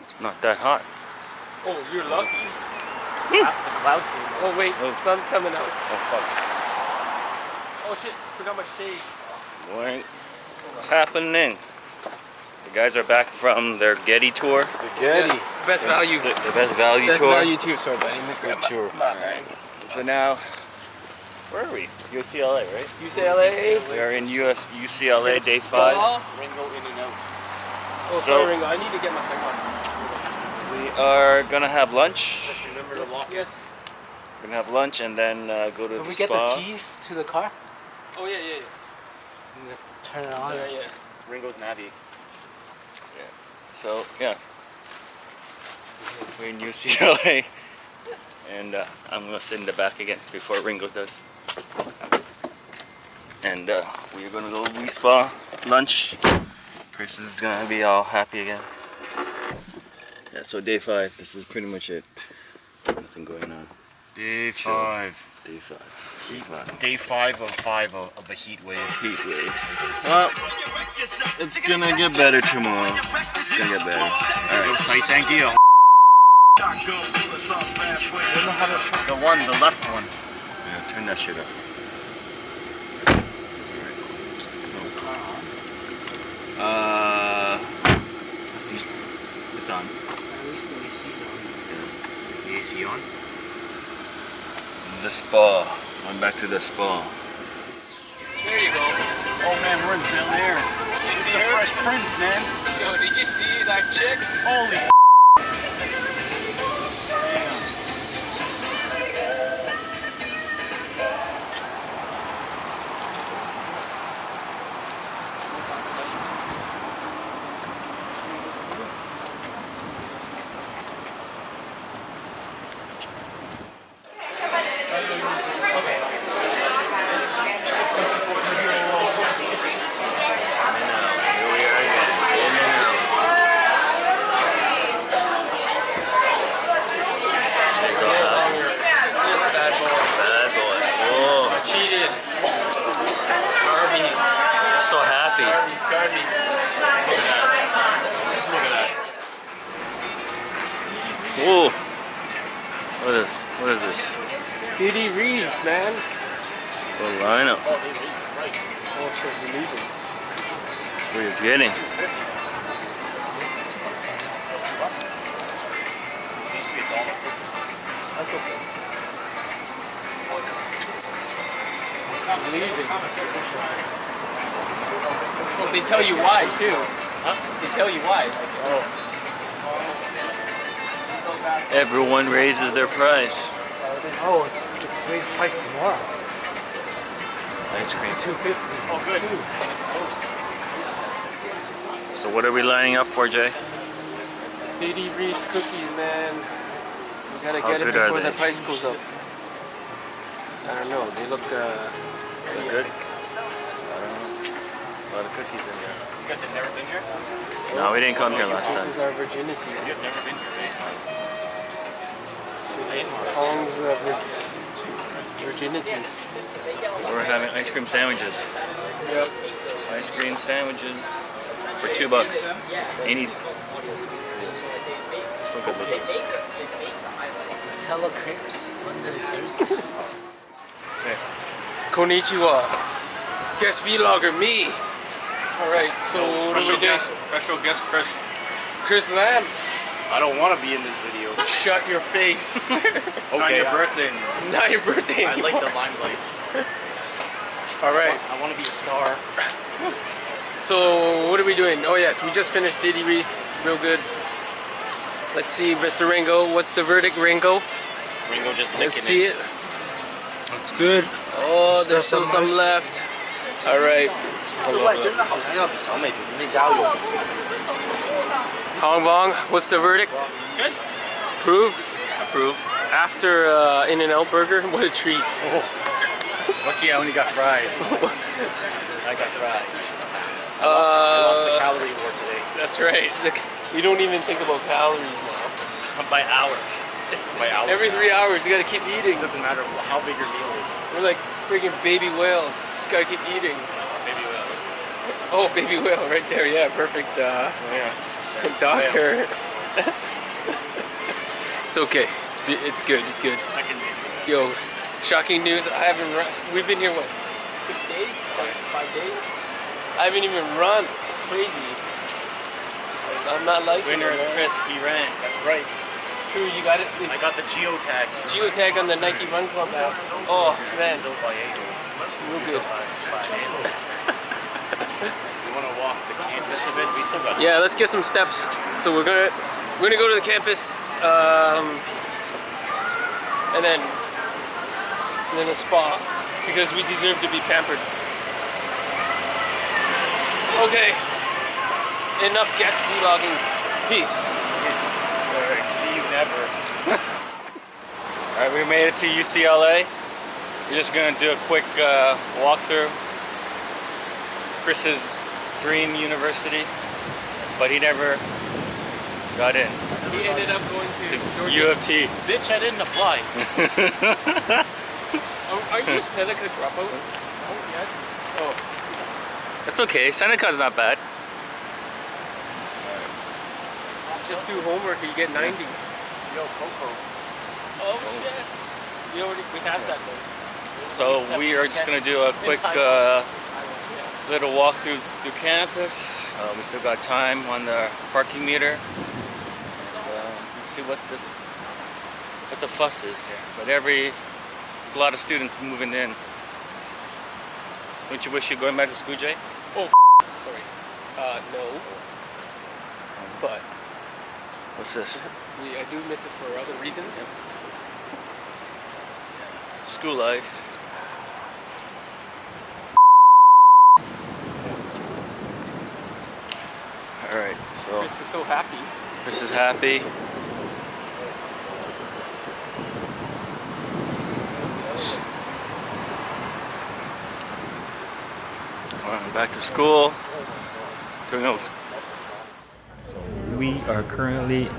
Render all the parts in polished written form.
It's not that hot. Oh, you're lucky. The clouds came out. Oh wait, Oh. sun's coming out. Oh fuck. Oh shit, forgot my shade. Morning. What's happening? The guys are back from their Getty tour. The Getty. Yes, best value. The best value Best tour. value too, so buddy. Good tour. So now, where are we? UCLA, right? UCLA. We are in UCLA, day 5. Ringo In&Out. Oh, So- sorry, Ringo. I need to get my sunglasses. We are gonna have lunch. Just remember to lock it. Yes. We're gonna have lunch and then go to Can the we spa. get the keys to the car? Oh yeah, yeah, Turn it on. yeah. Yeah, yeah. Ringo's Navi. So yeah, we're in UCLA, and I'm gonna sit in the back again before Ringo does. And we are gonna go to Wii Spa lunch. Chris is gonna be all happy again. Yeah, so day 5. This is pretty much it. Nothing going on. Day Chill. 5. Day 5. Day 5 of a heat wave. Heat wave. Well, it's gonna get better tomorrow. It's gonna get better. Alright. Saisangio. The one, the left one. Yeah, turn that shit up. It's on. At least the AC's on. Is the AC on? The spa. Went back to the spa. There you go. Oh man, we're in Bel Air. You see The her? Fresh Prince, man. Yo, did you see that chick? Holy This bad boy. Bad boy. Oh, I cheated. Garbies. so happy. Garbies. Just look at that. Whoa. What is this? Diddy Riese, man. What lineup? Oh, they raised the price. Oh shit, we're leaving. We're just getting. It used to be $1.50. That's okay. I'm leaving. Well, they tell you why too. Huh? They tell you why. Oh. Everyone raises their price. Oh, it's raised price tomorrow. Ice cream. $2.50. Oh, good. It's closed. So what are we lining up for, Jay? Diddy Riese cookies, man. You gotta How get it good are before the they? price goes up. I don't know. They look Good. I don't know. A lot of cookies in there. You guys have never been here? No, we didn't come here last This time. is our virginity. You've never been here, Hong's virginity. We're having ice cream sandwiches. Yep. Ice cream sandwiches for $2. Any. So good looking. Hello, crepes. Thursday. Konnichiwa. Guest vlogger me. All right. So what are we doing? Special guest Chris. Chris Lamb. I don't want to be in this video. Shut your face. Okay, birthday. Not your birthday I like anymore. the limelight. All right. I want to be a star. So what are we doing? Oh yes, we just finished Diddy Riese. Real good. Let's see, Mr. Ringo. What's the verdict, Ringo? Ringo just Let's licking see it. it. Looks good. Oh, there's still some left. All right. 室外真的好像要比小美那家有。 Hong Vong, what's the verdict? It's good. Approve? Approve. After In&Out Burger, what a treat. Lucky I only got fries. I got fries. I lost the calorie war today. That's right. We don't even think about calories now. By hours. By hours. Every 3 hours, you gotta keep eating. It doesn't matter how big your meal is. We're like freaking baby whale. Just gotta keep eating. Maybe Oh, baby whale right there. Yeah, perfect. yeah. Doctor. It's okay. It's good. It's good. Yo, shocking news. I haven't run. We've been here what? 6 days? 5 days? I haven't even run. It's crazy. I'm not like Winner is Chris. He ran. That's right. It's true. You got it. I got the geotag. Geotag on the Nike Run Club app. Oh man, So Vallejo. real good. You want to walk the campus a bit? We still got. Yeah, let's get some steps. So we're gonna go to the campus, and then a spa because we deserve to be pampered. Okay, enough guest vlogging. Peace. Alright, see you never. Alright, we made it to UCLA. We're just gonna do a quick walkthrough. Chris's dream university, but he never got in. He ended up going to Georgia. U of T. Bitch, I didn't apply. Are you a Seneca dropout? Oh yes. Oh, That's okay. Seneca's not bad. just do homework and you get 90. Yo, GoPRO. Oh shit. We had that though. So we are just gonna do a quick little walk through campus. We still got time on the parking meter. We'll see what the fuss is here. But there's a lot of students moving in. Don't you wish you're going back to school, Jay? Oh, sorry. No. But What's this? I do miss it for other reasons. School life. Alright, so Chris is so happy. Chris is happy. Alright, back to school. Doing those. We are currently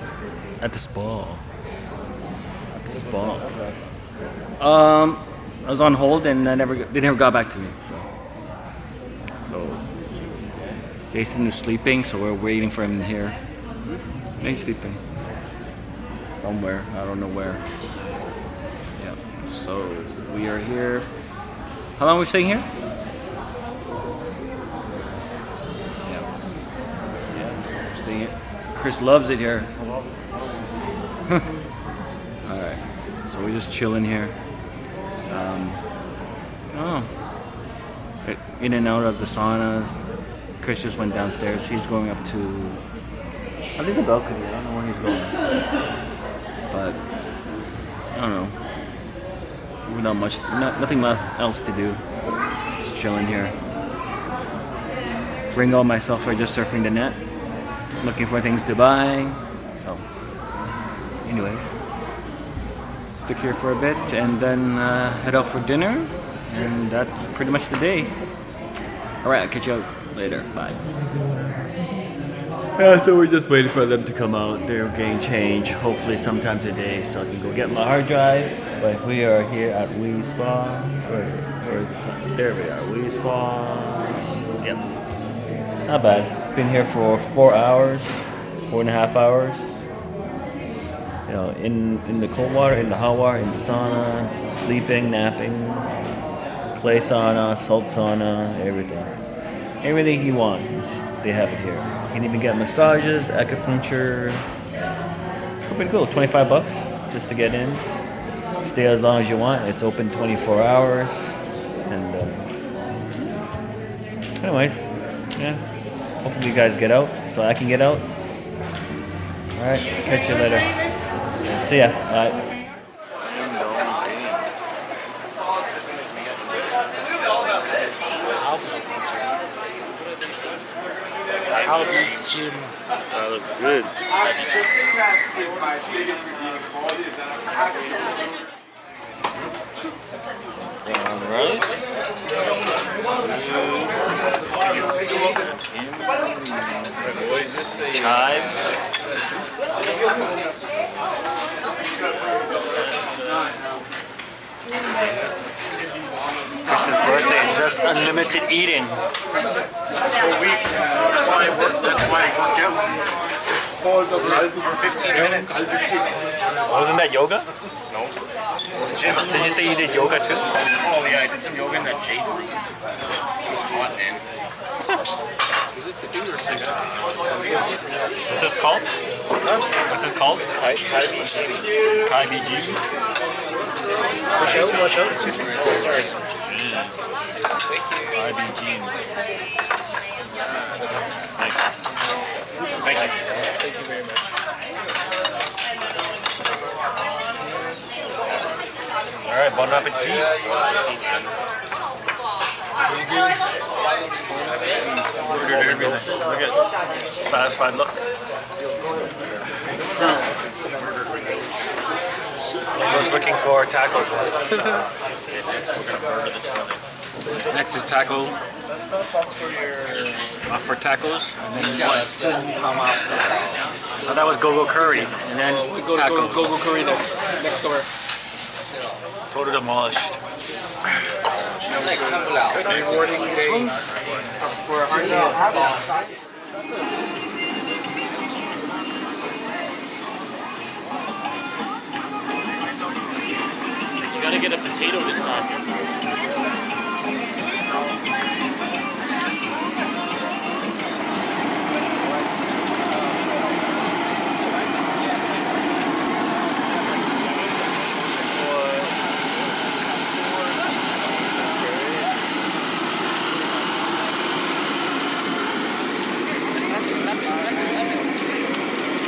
at the spa. I was on hold and they never got back to me. So Jason is sleeping, so we're waiting for him here. He's sleeping somewhere. I don't know where. Yeah. So we are here. How long are we staying here? Yeah. Staying here. Chris loves it here. Alright, so we're just chilling here. In and out of the saunas. Chris just went downstairs. He's going up to, I think, the balcony. I don't know where he's going. But I don't know. Nothing else to do. Just chilling here. Ringo and myself are just surfing the net, looking for things to buy. So, anyways, stick here for a bit and then head out for dinner, and that's pretty much the day. Alright, I'll catch you out later. Bye. So we're just waiting for them to come out. They're getting changed, hopefully sometime today, so I can go get my hard drive. But we are here at Wii Spa. Where is it? There we are, Wii Spa. Yep. Not bad. Been here for 4 hours, 4.5 hours. You know, in the cold water, in the hot water, in the sauna, sleeping, napping, clay sauna, salt sauna, everything. Everything you want, they have it here. You can even get massages, acupuncture. It's pretty cool. $25 just to get in. Stay as long as you want. It's open 24 hours. And anyways, yeah. Hopefully you guys get out so I can get out. Alright, catch you later. See ya. Bye. Gym. That looks good. Brown rice. Chives. Chris's birthday is just unlimited eating. This whole week. That's why I work out. for 15 minutes. Wasn't that yoga? No. Gym. Did you say you did yoga too? Oh yeah, I did some yoga in that jade room. It was hot, man. Is this the dude or cigar? What's this called? What's this called? Kai BG. Kai BG. Watch out. Oh, sorry. Kai BG. Thanks. Thank you. Thank you very much. All right, bon appetit. Ordered everything. Look at satisfied look. I was looking for tacos. Okay, next we're gonna burger the toilet. Next is taco. For tacos, and then what? Oh, that was go-go curry, and then Go tacos. go curry next door. Total demolished. Rewarding day for our You gotta get a potato this time.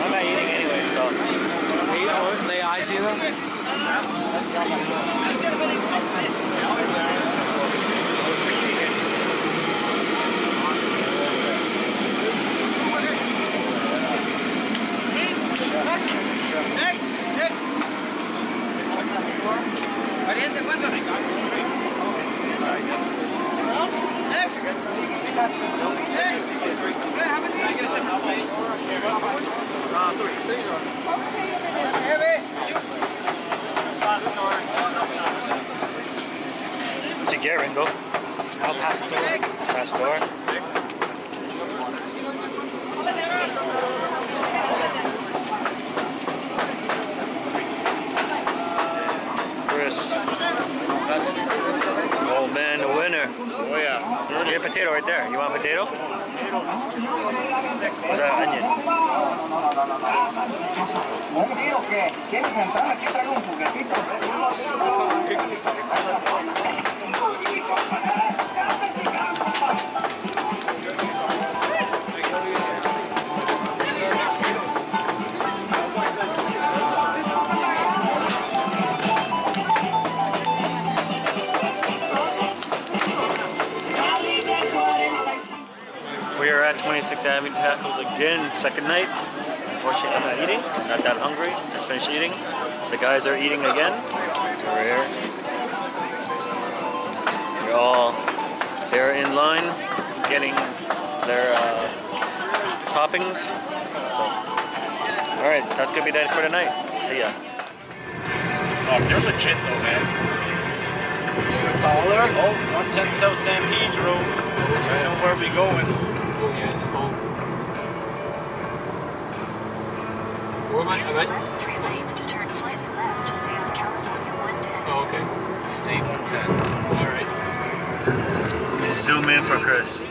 I'm not eating anyway, so. Lay eyes in them. What'd you get, Ringo? Al Pastor. Pastor? 6. Chris. Oh man, the winner. Oh yeah. Get a potato right there. You want a potato? What's that onion? We are at 26th Avenue Tacos again, second night. Unfortunately, I'm not eating. I'm not that hungry. Just finished eating. The guys are eating again. We're here. They're in line getting their toppings. So, all right, that's gonna be that for tonight. See ya. Fuck, they're legit though, man. $1. Oh, 110 South San Pedro. I know where we going. Oh yes. Where am I? 3 lanes to turn slightly left to stay on California 110. Oh, okay. State 110. All right. Zoom in for Chris.